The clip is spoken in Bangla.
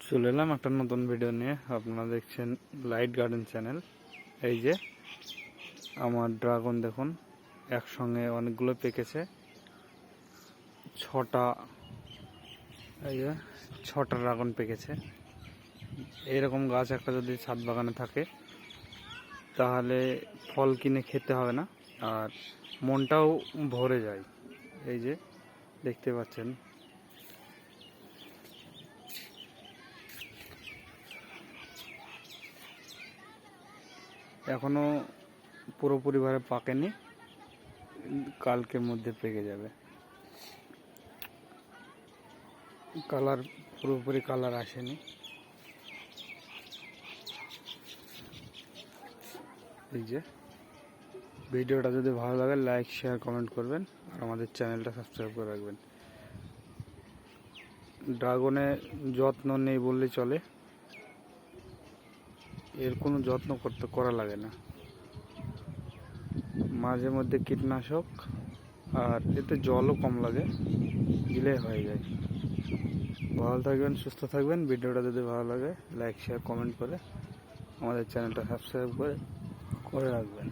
চলে এলাম একটা নতুন ভিডিও নিয়ে। আপনারা দেখছেন লাইট গার্ডেন চ্যানেল। এই যে আমার ড্রাগন দেখুন, একসঙ্গে অনেকগুলো পেকেছে। এই যে ছটা ড্রাগন পেকেছে। এরকম গাছ একটা যদি ছাদ বাগানে থাকে তাহলে ফল কিনে খেতে হবে না, আর মনটাও ভরে যায়। এই যে দেখতে পাচ্ছেন, এখনো পুরোপুরিভাবে পাকেনি, কালকের মধ্যে পেকে যাবে। পুরোপুরি কালার আসেনি। এই যে ভিডিওটা যদি ভালো লাগে লাইক শেয়ার কমেন্ট করবেন, আর আমাদের চ্যানেলটা সাবস্ক্রাইব করে রাখবেন। ড্রাগনে যত্ন নেই বললেই চলে, এর কোনো যত্ন করা লাগে না। মাঝে মধ্যে কীটনাশক আর এতে জলও কম লাগে, দিলে হয়ে যায়। ভালো থাকবেন, সুস্থ থাকবেন। ভিডিওটা যদি ভালো লাগে লাইক শেয়ার কমেন্ট করে আমাদের চ্যানেলটা সাবস্ক্রাইব করে রাখবেন।